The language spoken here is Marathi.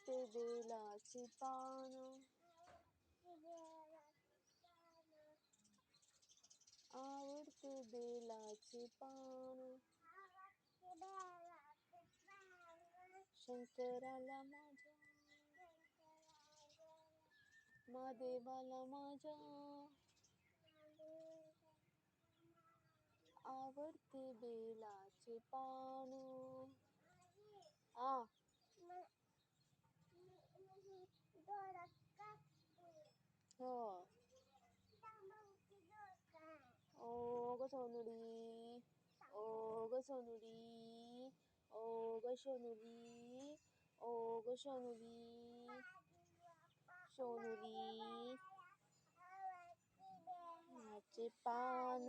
आवडते बेलाची पानं, आवडते बेलाची पानं, शंकराला माझ्या, महादेवाला माझ्या, आवडते बेलाची पानं. हो. ओ ग सोनुली, ओ ग सोनुली, ओ ग सोनुली, ओ ग सोनुली, सोनुली, चे पान.